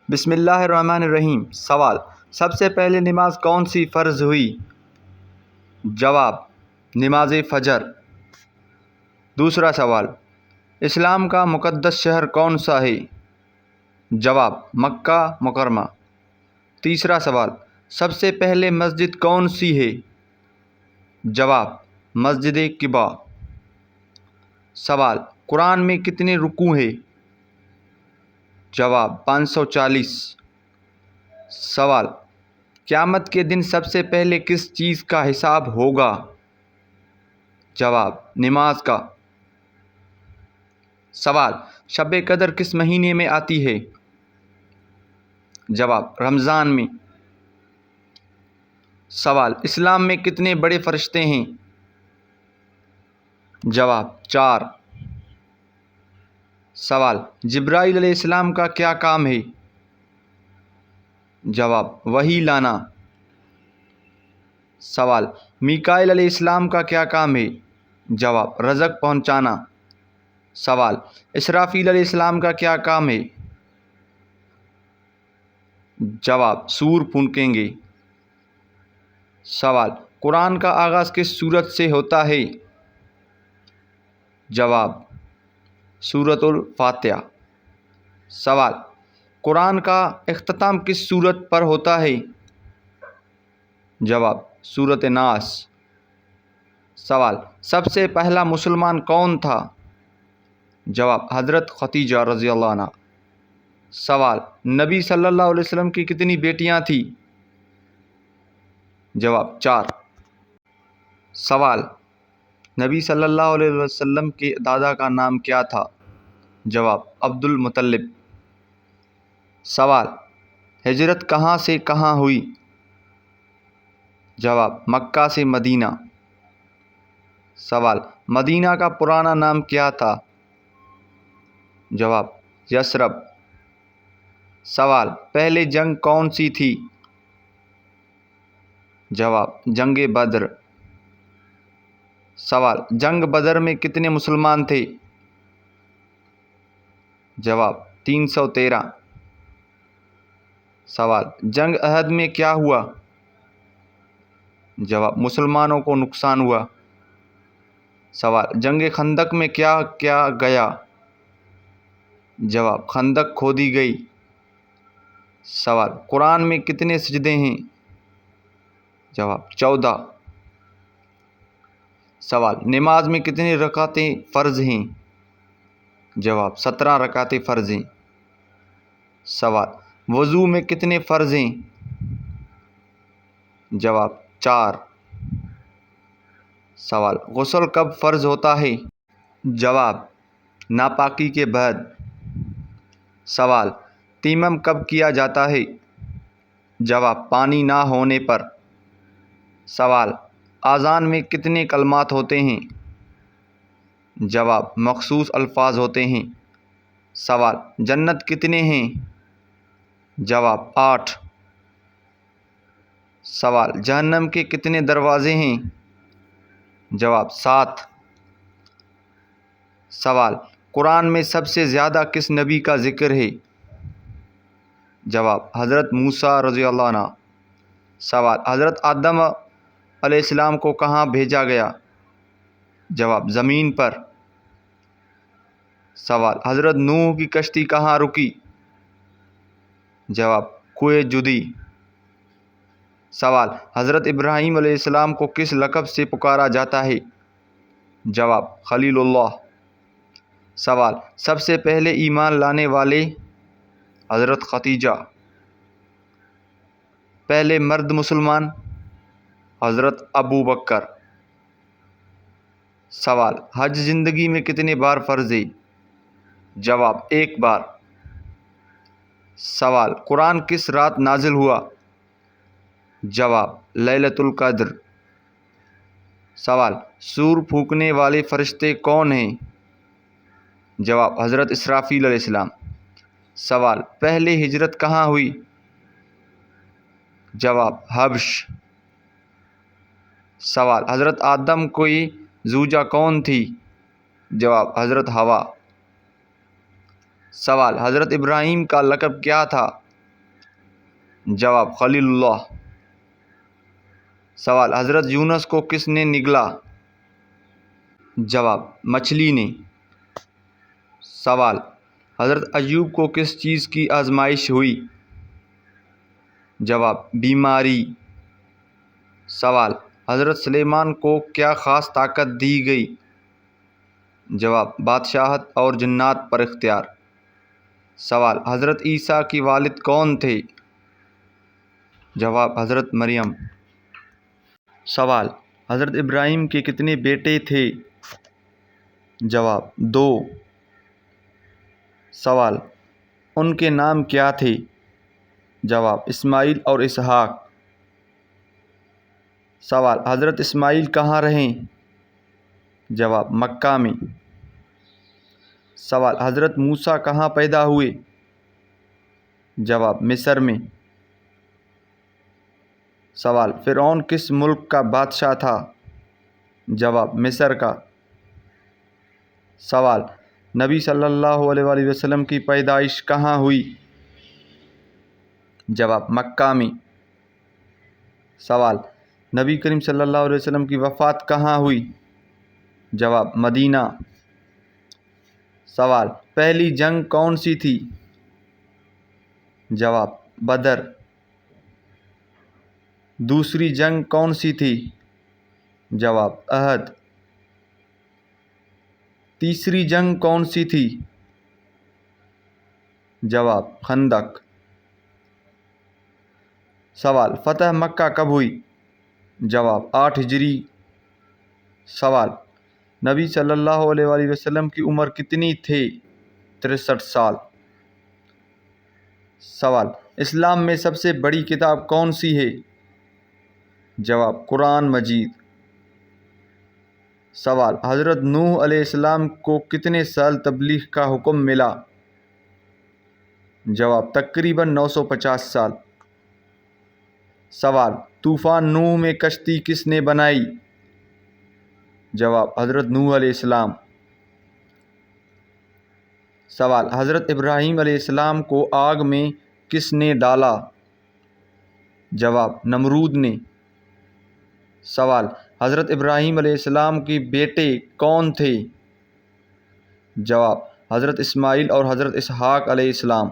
بسم اللہ الرحمن الرحیم۔ سوال: سب سے پہلے نماز کون سی فرض ہوئی؟ جواب: نماز فجر۔ دوسرا سوال: اسلام کا مقدس شہر کون سا ہے؟ جواب: مکہ مکرمہ۔ تیسرا سوال: سب سے پہلے مسجد کون سی ہے؟ جواب: مسجد قباء۔ سوال: قرآن میں کتنے رکوع ہیں؟ جواب: 540۔ سوال: قیامت کے دن سب سے پہلے کس چیز کا حساب ہوگا؟ جواب: نماز کا۔ سوال: شب قدر کس مہینے میں آتی ہے؟ جواب: رمضان میں۔ سوال: اسلام میں کتنے بڑے فرشتے ہیں؟ جواب: 4۔ سوال: جبرائیل علیہ السلام کا کیا کام ہے؟ جواب: وحی لانا۔ سوال: میکائیل علیہ السلام کا کیا کام ہے؟ جواب: رزق پہنچانا۔ سوال: اسرافیل علیہ السلام کا کیا کام ہے؟ جواب: سور پھونکیں گے۔ سوال: قرآن کا آغاز کس سورت سے ہوتا ہے؟ جواب: سورۃ الفاتحہ۔ سوال: قرآن کا اختتام کس سورت پر ہوتا ہے؟ جواب: سورۃ ناس۔ سوال: سب سے پہلا مسلمان کون تھا؟ جواب: حضرت خدیجہ رضی اللہ عنہا۔ سوال: نبی صلی اللہ علیہ وسلم کی کتنی بیٹیاں تھیں؟ جواب: 4۔ سوال: نبی صلی اللہ علیہ وسلم کے دادا کا نام کیا تھا؟ جواب: عبد المطلب۔ سوال: ہجرت کہاں سے کہاں ہوئی؟ جواب: مکہ سے مدینہ۔ سوال: مدینہ کا پرانا نام کیا تھا؟ جواب: یثرب۔ سوال: پہلی جنگ کون سی تھی؟ جواب: جنگ بدر۔ سوال: جنگ بدر میں کتنے مسلمان تھے؟ جواب: 313۔ سوال: جنگ احد میں کیا ہوا؟ جواب: مسلمانوں کو نقصان ہوا۔ سوال: جنگ خندق میں کیا کیا گیا؟ جواب: خندق کھودی گئی۔ سوال: قرآن میں کتنے سجدے ہیں؟ جواب: 14۔ سوال: نماز میں کتنی رکعتیں فرض ہیں؟ جواب: 17 رکعتیں فرض ہیں۔ سوال: وضو میں کتنے فرض ہیں؟ جواب: 4۔ سوال: غسل کب فرض ہوتا ہے؟ جواب: ناپاکی کے بعد۔ سوال: تیمم کب کیا جاتا ہے؟ جواب: پانی نہ ہونے پر۔ سوال: اذان میں کتنے کلمات ہوتے ہیں؟ جواب: مخصوص الفاظ ہوتے ہیں۔ سوال: جنت کتنے ہیں؟ جواب: 8۔ سوال: جہنم کے کتنے دروازے ہیں؟ جواب: 7۔ سوال: قرآن میں سب سے زیادہ کس نبی کا ذکر ہے؟ جواب: حضرت موسیٰ رضی اللہ عنہ۔ سوال: حضرت آدم علیہ السلام کو کہاں بھیجا گیا؟ جواب: زمین پر۔ سوال: حضرت نوح کی کشتی کہاں رکی؟ جواب: کوہ جدی۔ سوال: حضرت ابراہیم علیہ السلام کو کس لقب سے پکارا جاتا ہے؟ جواب: خلیل اللہ۔ سوال: سب سے پہلے ایمان لانے والے؟ حضرت خدیجہ۔ پہلے مرد مسلمان؟ حضرت ابوبکر۔ سوال: حج زندگی میں کتنے بار فرض ہے؟ جواب: 1 بار۔ سوال: قرآن کس رات نازل ہوا؟ جواب: لیلۃ القدر۔ سوال: سور پھونکنے والے فرشتے کون ہیں؟ جواب: حضرت اسرافیل علیہ السلام۔ سوال: پہلے ہجرت کہاں ہوئی؟ جواب: حبش۔ سوال: حضرت آدم کی زوجہ کون تھی؟ جواب: حضرت حوا۔ سوال: حضرت ابراہیم کا لقب کیا تھا؟ جواب خلیل اللہ۔ سوال حضرت یونس کو کس نے نگلا؟ جواب مچھلی نے۔ سوال حضرت ایوب کو کس چیز کی آزمائش ہوئی؟ جواب بیماری۔ سوال حضرت سلیمان کو کیا خاص طاقت دی گئی؟ جواب بادشاہت اور جنات پر اختیار۔ سوال حضرت عیسیٰ کی والد کون تھے؟ جواب حضرت مریم۔ سوال حضرت ابراہیم کے کتنے بیٹے تھے؟ جواب 2۔ سوال ان کے نام کیا تھے؟ جواب اسماعیل اور اسحاق۔ سوال حضرت اسماعیل کہاں رہے؟ جواب مکہ میں۔ سوال حضرت موسیٰ کہاں پیدا ہوئے؟ جواب مصر میں۔ سوال فرعون کس ملک کا بادشاہ تھا؟ جواب مصر کا۔ سوال نبی صلی اللہ علیہ وآلہ وسلم کی پیدائش کہاں ہوئی؟ جواب مکہ میں۔ سوال نبی کریم صلی اللہ علیہ وسلم کی وفات کہاں ہوئی؟ جواب مدینہ۔ سوال پہلی جنگ کون سی تھی؟ جواب بدر۔ دوسری جنگ کون سی تھی؟ جواب احد۔ تیسری جنگ کون سی تھی؟ جواب خندق۔ سوال فتح مکہ کب ہوئی؟ جواب 8 ہجری۔ سوال نبی صلی اللہ علیہ وآلہ وسلم کی عمر کتنی تھی؟ 63 سال۔ سوال اسلام میں سب سے بڑی کتاب کون سی ہے؟ جواب قرآن مجید۔ سوال حضرت نوح علیہ السلام کو کتنے سال تبلیغ کا حکم ملا؟ جواب تقریباً 950 سال۔ سوال طوفان نوح میں کشتی کس نے بنائی؟ جواب حضرت نوح علیہ السلام۔ سوال حضرت ابراہیم علیہ السلام کو آگ میں کس نے ڈالا؟ جواب نمرود نے۔ سوال حضرت ابراہیم علیہ السلام کے بیٹے کون تھے؟ جواب حضرت اسماعیل اور حضرت اسحاق علیہ السلام۔